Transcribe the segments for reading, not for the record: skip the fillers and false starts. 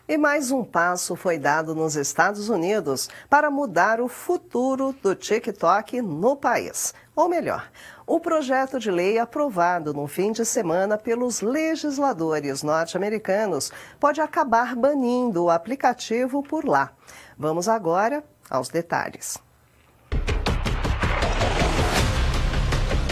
E mais um passo foi dado nos Estados Unidos para mudar o futuro do TikTok no país. Ou melhor, o projeto de lei aprovado no fim de semana pelos legisladores norte-americanos pode acabar banindo o aplicativo por lá. Vamos agora aos detalhes.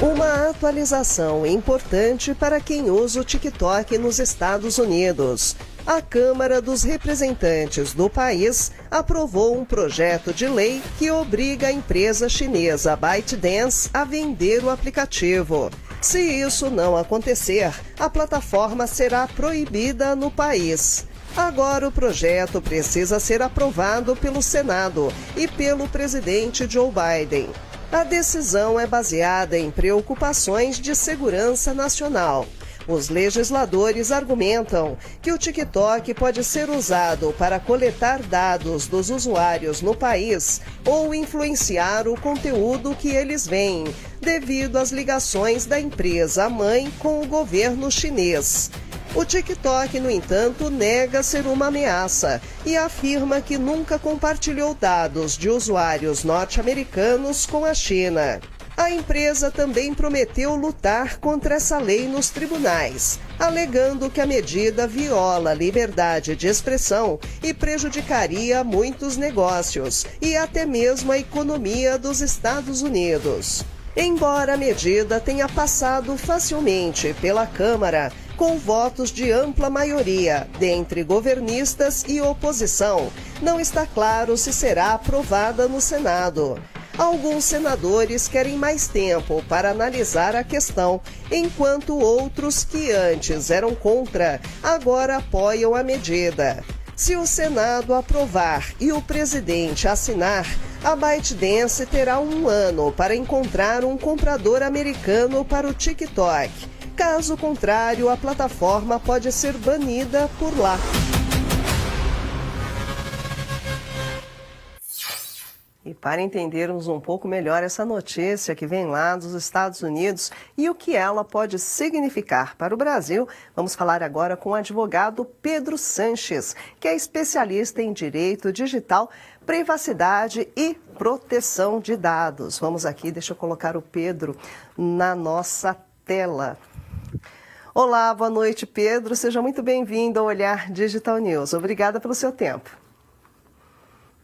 Uma atualização importante para quem usa o TikTok nos Estados Unidos. A Câmara dos Representantes do país aprovou um projeto de lei que obriga a empresa chinesa ByteDance a vender o aplicativo. Se isso não acontecer, a plataforma será proibida no país. Agora o projeto precisa ser aprovado pelo Senado e pelo presidente Joe Biden. A decisão é baseada em preocupações de segurança nacional. Os legisladores argumentam que o TikTok pode ser usado para coletar dados dos usuários no país ou influenciar o conteúdo que eles veem, devido às ligações da empresa-mãe com o governo chinês. O TikTok, no entanto, nega ser uma ameaça e afirma que nunca compartilhou dados de usuários norte-americanos com a China. A empresa também prometeu lutar contra essa lei nos tribunais, alegando que a medida viola a liberdade de expressão e prejudicaria muitos negócios e até mesmo a economia dos Estados Unidos. Embora a medida tenha passado facilmente pela Câmara, com votos de ampla maioria, dentre governistas e oposição, não está claro se será aprovada no Senado. Alguns senadores querem mais tempo para analisar a questão, enquanto outros que antes eram contra, agora apoiam a medida. Se o Senado aprovar e o presidente assinar, a ByteDance terá 1 ano para encontrar um comprador americano para o TikTok. Caso contrário, a plataforma pode ser banida por lá. E para entendermos um pouco melhor essa notícia que vem lá dos Estados Unidos e o que ela pode significar para o Brasil, vamos falar agora com o advogado Pedro Sanches, que é especialista em direito digital, privacidade e proteção de dados. Vamos aqui, deixa eu colocar o Pedro na nossa tela. Olá, boa noite, Pedro. Seja muito bem-vindo ao Olhar Digital News. Obrigada pelo seu tempo.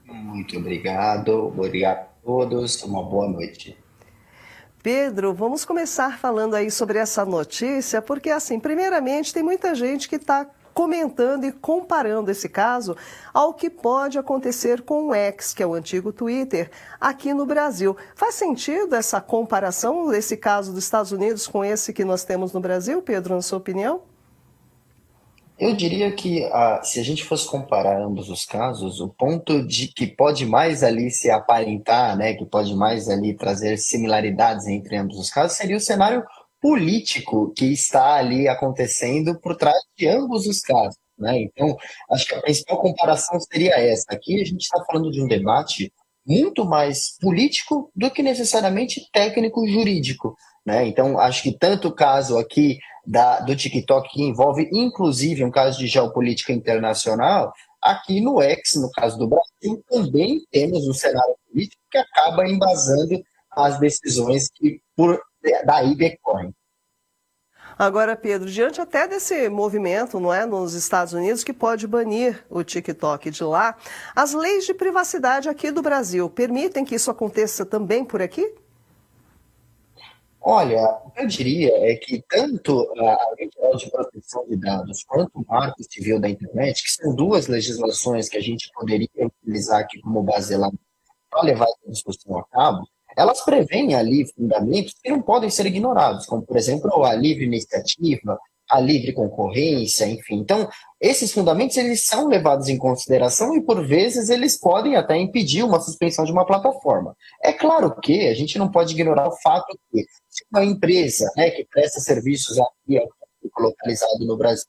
Muito obrigado a todos, uma boa noite. Pedro, vamos começar falando aí sobre essa notícia, porque assim, primeiramente tem muita gente que está comentando e comparando esse caso ao que pode acontecer com o X, que é o antigo Twitter, aqui no Brasil. Faz sentido essa comparação desse caso dos Estados Unidos com esse que nós temos no Brasil, Pedro, na sua opinião? Eu diria que se a gente fosse comparar ambos os casos, o ponto de que pode mais ali se aparentar, né, que pode mais ali trazer similaridades entre ambos os casos, seria o cenário político que está ali acontecendo por trás de ambos os casos, né? Então, acho que a principal comparação seria essa. Aqui a gente está falando de um debate muito mais político do que necessariamente técnico-jurídico, né? Então, acho que tanto o caso aqui do TikTok, que envolve inclusive um caso de geopolítica internacional, aqui no X, no caso do Brasil, também temos um cenário político que acaba embasando as decisões que daí decorrem. Agora, Pedro, diante até desse movimento, não é, nos Estados Unidos, que pode banir o TikTok de lá, as leis de privacidade aqui do Brasil permitem que isso aconteça também por aqui? Olha, eu diria que tanto a Lei Geral de Proteção de Dados quanto o Marco Civil da Internet, que são duas legislações que a gente poderia utilizar aqui como base lá para levar essa discussão a cabo, elas prevêem ali fundamentos que não podem ser ignorados, como, por exemplo, a livre iniciativa, a livre concorrência, enfim. Então, esses fundamentos, eles são levados em consideração e, por vezes, eles podem até impedir uma suspensão de uma plataforma. É claro que a gente não pode ignorar o fato que se uma empresa, né, que presta serviços aqui localizado no Brasil,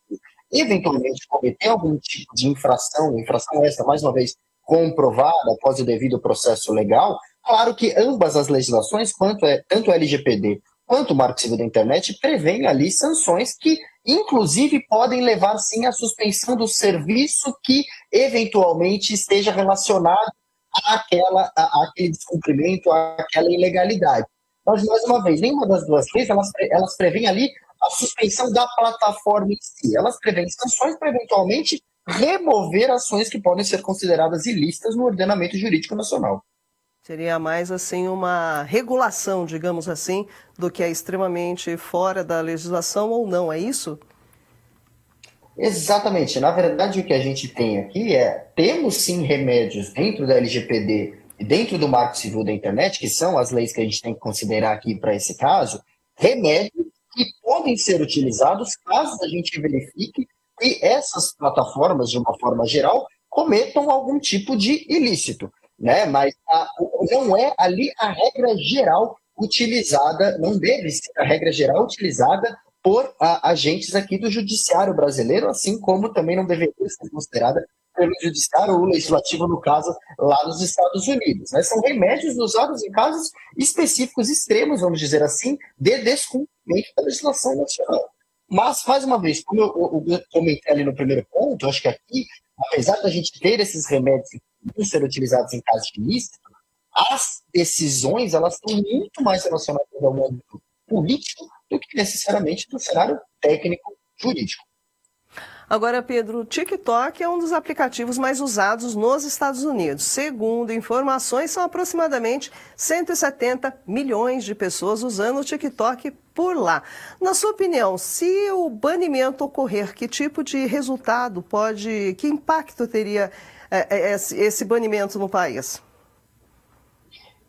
eventualmente cometer algum tipo de infração essa, mais uma vez, comprovada após o devido processo legal, claro que ambas as legislações, tanto a LGPD quanto o Marco Civil da Internet, prevêem ali sanções que inclusive podem levar sim à suspensão do serviço que eventualmente esteja relacionado àquele descumprimento, àquela ilegalidade. Mas, mais uma vez, nenhuma das duas leis, elas prevêem ali a suspensão da plataforma em si. Elas prevêem sanções para eventualmente remover ações que podem ser consideradas ilícitas no ordenamento jurídico nacional. Seria mais assim uma regulação, digamos assim, do que é extremamente fora da legislação ou não, é isso? Exatamente. Na verdade, o que a gente tem aqui temos sim remédios dentro da LGPD e dentro do Marco Civil da Internet, que são as leis que a gente tem que considerar aqui para esse caso, remédios que podem ser utilizados caso a gente verifique que essas plataformas, de uma forma geral, cometam algum tipo de ilícito, né? Mas não é ali a regra geral utilizada, não deve ser a regra geral utilizada por agentes aqui do judiciário brasileiro, assim como também não deveria ser considerada pelo judiciário ou legislativo, no caso, lá nos Estados Unidos. Né? São remédios usados em casos específicos, extremos, vamos dizer assim, de descumprimento da legislação nacional. Mas, mais uma vez, como eu comentei ali no primeiro ponto, acho que aqui, apesar da gente ter esses remédios que podem ser utilizados em casos de ilícito, as decisões elas estão muito mais relacionadas ao mundo político do que necessariamente do cenário técnico-jurídico. Agora, Pedro, o TikTok é um dos aplicativos mais usados nos Estados Unidos. Segundo informações, são aproximadamente 170 milhões de pessoas usando o TikTok por lá. Na sua opinião, se o banimento ocorrer, que tipo de resultado que impacto teria esse banimento no país?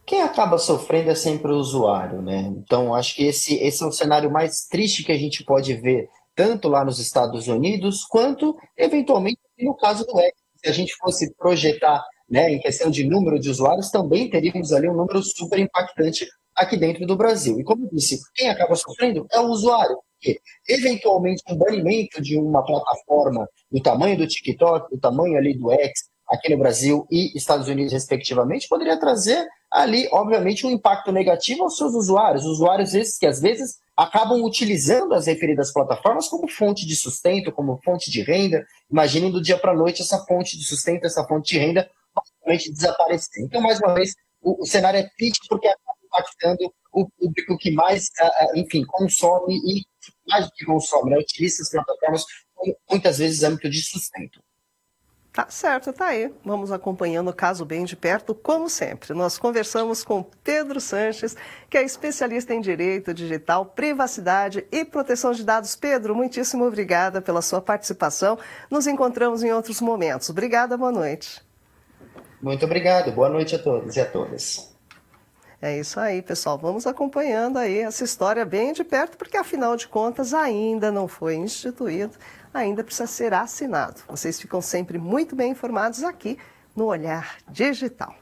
Quem acaba sofrendo é sempre o usuário, né? Então, acho que esse é o cenário mais triste que a gente pode ver, tanto lá nos Estados Unidos, quanto, eventualmente, no caso do X. Se a gente fosse projetar, né, em questão de número de usuários, também teríamos ali um número super impactante aqui dentro do Brasil. E, como eu disse, quem acaba sofrendo é o usuário, porque, eventualmente, um banimento de uma plataforma do tamanho do TikTok, do tamanho ali do X, aqui no Brasil e Estados Unidos, respectivamente, poderia trazer ali, obviamente, um impacto negativo aos seus usuários esses que, às vezes, acabam utilizando as referidas plataformas como fonte de sustento, como fonte de renda. Imaginem do dia para a noite essa fonte de sustento, essa fonte de renda, basicamente desaparecer. Então, mais uma vez, o cenário é triste porque acaba impactando o público que mais, enfim, consome e, mais do que consome, né, utiliza as plataformas como, muitas vezes, âmbito de sustento. Tá certo, tá aí. Vamos acompanhando o caso bem de perto, como sempre. Nós conversamos com Pedro Sanches, que é especialista em direito digital, privacidade e proteção de dados. Pedro, muitíssimo obrigada pela sua participação. Nos encontramos em outros momentos. Obrigada, boa noite. Muito obrigado. Boa noite a todos e a todas. É isso aí, pessoal. Vamos acompanhando aí essa história bem de perto, porque afinal de contas ainda não foi instituído, ainda precisa ser assinado. Vocês ficam sempre muito bem informados aqui no Olhar Digital.